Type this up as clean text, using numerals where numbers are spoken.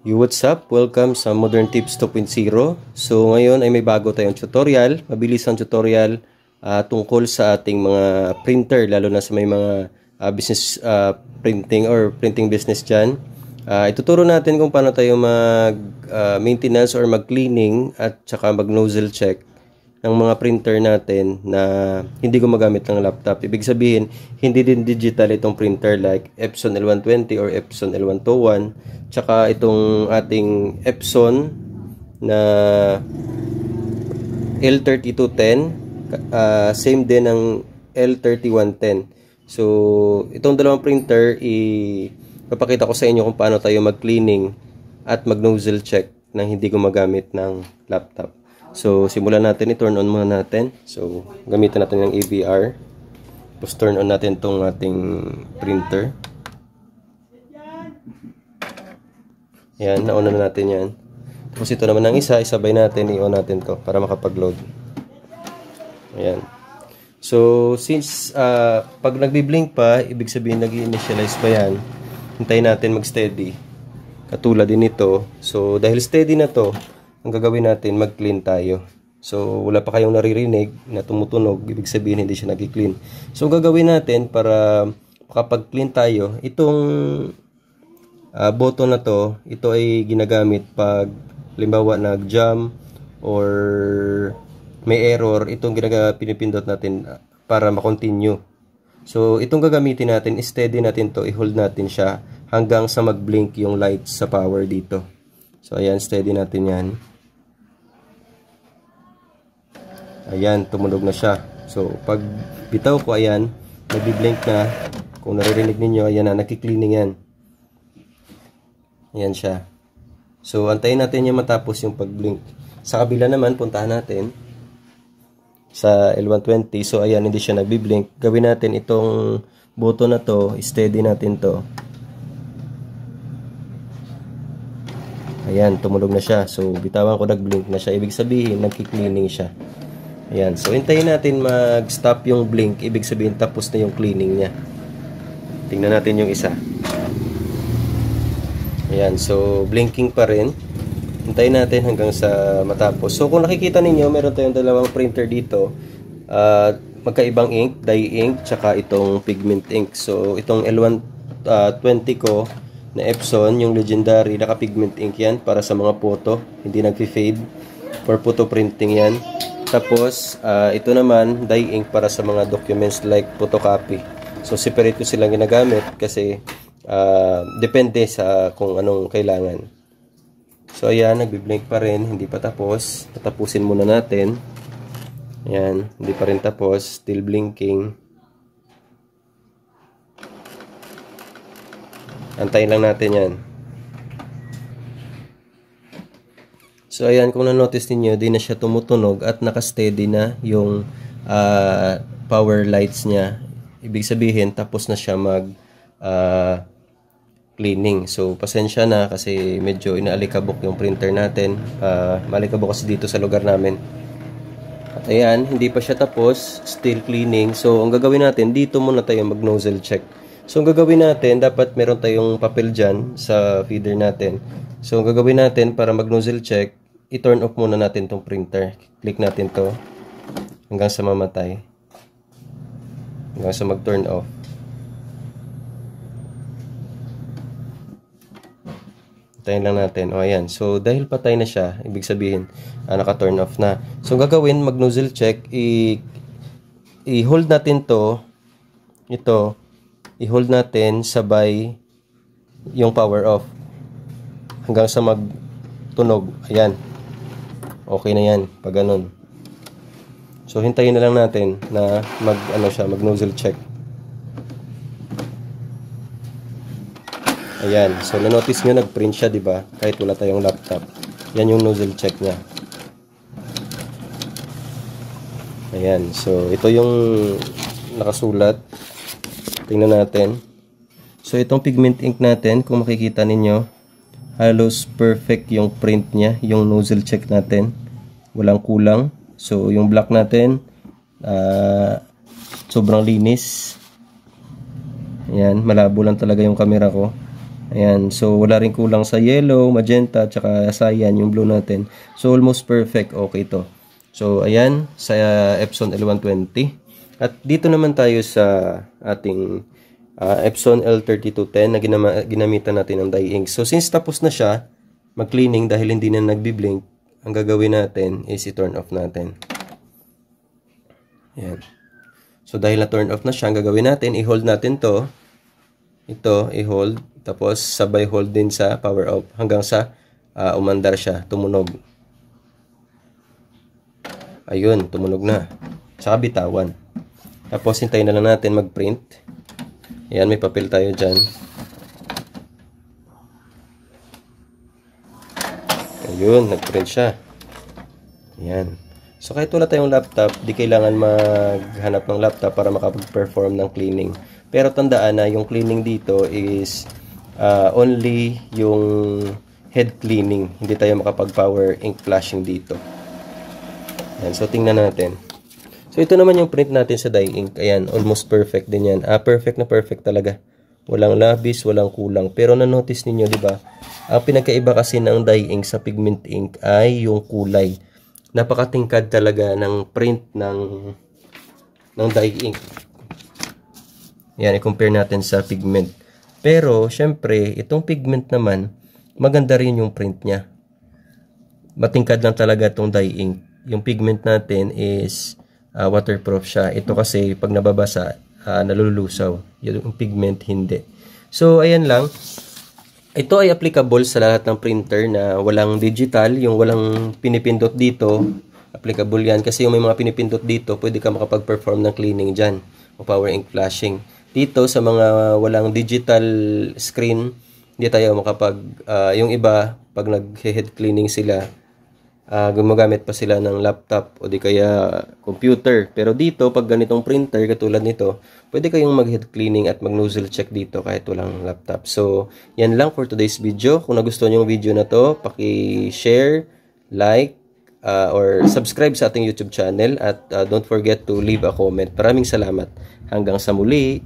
What's up? Welcome sa Modern Tips 2.0. So ngayon ay may bago tayong tutorial, mabilis ang tutorial tungkol sa ating mga printer, lalo na sa may mga business printing or printing business dyan. Ituturo natin kung paano tayo mag maintenance or mag cleaning at saka mag nozzle check ng mga printer natin na hindi gumagamit ng laptop. Ibig sabihin, hindi din digital itong printer like Epson L120 or Epson L121. Tsaka itong ating Epson na L3210, same din ng L3110. So, itong dalawang printer, ipapakita ko sa inyo kung paano tayo mag-cleaning at mag-nozzle check nang hindi gumagamit ng laptop. So, simulan natin, i-turn on muna natin. So, gamitan natin yung EVR. Tapos, turn on natin itong ating printer. Yan, nauna na natin yan. Tapos, ito naman ang isa, isabay natin, i-on natin to para makapag-load. Ayan. So, since pag nagbi-blink pa, ibig sabihin nag-i-initialize pa yan, hintayin natin mag-steady. Katulad din ito. So, dahil steady na to, ang gagawin natin, mag-clean tayo. So, wala pa kayong naririnig na tumutunog, ibig sabihin hindi siya nag-clean. So, ang gagawin natin para makapag-clean tayo, itong button na to, ito ay ginagamit pag limbawa nag-jam or may error, itong pinipindot natin para ma-continue. So, itong gagamitin natin, steady natin to, i-hold natin siya hanggang sa mag-blink yung lights sa power dito. So, ayan, steady natin yan. Ayan, tumunog na siya. So, pag bitaw ko, ayan, nagbi-blink na. Kung naririnig ninyo, ayan na, nagki-cleaning yan. Ayan siya. So, antayin natin yung matapos yung pag-blink. Sa kabila naman, puntahan natin sa L120. So, ayan, hindi siya nagbi-blink. Gawin natin itong button na to, steady natin to. Ayan, tumunog na siya. So, bitawan ko, nag-blink na siya. Ibig sabihin, nagki-cleaning siya. Ayan, so hintayin natin mag-stop yung blink. Ibig sabihin tapos na yung cleaning niya. Tingnan natin yung isa. Ayan, so blinking pa rin. Hintayin natin hanggang sa matapos. So kung nakikita ninyo, meron tayong dalawang printer dito. Magkaibang ink, dye ink, tsaka itong pigment ink. So itong L120 ko na Epson, yung legendary, naka-pigment ink yan para sa mga photo. Hindi nag-fade. For photo printing yan. Tapos, ito naman, dye ink para sa mga documents like photocopy. So, separate ko silang ginagamit kasi depende sa kung anong kailangan. So, ayan, nagbi-blink pa rin. Hindi pa tapos. Tatapusin muna natin. Ayan, hindi pa rin tapos. Still blinking. Antayin lang natin yan. So, ayan, kung na-notice niyo di na siya tumutunog at naka-steady na yung power lights niya. Ibig sabihin, tapos na siya mag-cleaning. So, pasensya na kasi medyo inaalikabok yung printer natin. Maalikabok kasi dito sa lugar namin. At ayan, hindi pa siya tapos. Still cleaning. So, ang gagawin natin, dito muna tayo mag-nozzle check. So, ang gagawin natin, dapat meron tayong papel dyan sa feeder natin. So, ang gagawin natin para mag-nozzle check, i-turn off muna natin tong printer. Click natin to hanggang sa mamatay. Hanggang sa mag-turn off. Tayin lang natin. O, ayan. So, dahil patay na siya, ibig sabihin, naka-turn off na. So, gagawin, mag-nozzle check, i-hold natin to, ito, i-hold natin sabay yung power off. Hanggang sa mag-tunog. Ayan. Okay na yan, pag ganun. So, hintayin na lang natin na mag-nozzle check. Ayan. So, na-notice nyo, nag-print siya, diba? Kahit wala tayong laptop. Yan yung nozzle check niya. Ayan. So, ito yung nakasulat. Tingnan natin. So, itong pigment ink natin, kung makikita ninyo, halos perfect yung print niya, yung nozzle check natin. Walang kulang. So, yung black natin, sobrang linis. Ayan, malabo lang talaga yung camera ko. Ayan, so wala rin kulang sa yellow, magenta, tsaka cyan yung blue natin. So almost perfect, okay to. So ayan, sa Epson L120. At dito naman tayo sa ating Epson L3210 na ginamitan natin ng dye ink. So since tapos na siya, mag-cleaning dahil hindi na nagbi-blink, ang gagawin natin is i-turn off natin. Ayan. So dahil na turn off na siya, ang gagawin natin, i-hold natin to. Ito, i-hold. Tapos sabay hold din sa power off hanggang sa umandar siya, tumunog. Ayun, tumunog na. Saka bitawan. Tapos hintayin na lang natin mag-print. Ayan, may papel tayo dyan. Ayun, nag-print siya. Ayan. So kahit wala tayong laptop, di kailangan maghanap ng laptop para makapag-perform ng cleaning. Pero tandaan na yung cleaning dito is only yung head cleaning. Hindi tayo makapag-power ink flashing dito. Ayan, so tingnan natin. So ito naman yung print natin sa dye ink. Ayan, almost perfect din yan. Perfect na perfect talaga. Walang labis, walang kulang. Pero na-notice ninyo, di ba? Ang pinagkaiba kasi ng dye ink sa pigment ink ay yung kulay. Napakatingkad talaga ng print ng dye ink. Yan, i-compare natin sa pigment. Pero, syempre, itong pigment naman, maganda rin yung print niya. Matingkad lang talaga itong dye ink. Yung pigment natin is waterproof siya. Ito kasi, pag nababasa, nalulusaw. Yung pigment, hindi. So, ayan lang. Ito ay applicable sa lahat ng printer na walang digital, yung walang pinipindot dito, applicable yan. Kasi yung may mga pinipindot dito, pwede ka makapag-perform ng cleaning dyan o power ink flashing. Dito sa mga walang digital screen, hindi tayo makapag, yung iba, pag nag-head cleaning sila, gumagamit pa sila ng laptop o di kaya computer. Pero dito, pag ganitong printer, katulad nito, pwede kayong mag-head cleaning at mag-nozzle check dito kahit walang laptop. So, yan lang for today's video. Kung nagustuhan nyo yung video na to, paki-share, like, or subscribe sa ating YouTube channel. At don't forget to leave a comment. Maraming salamat. Hanggang sa muli.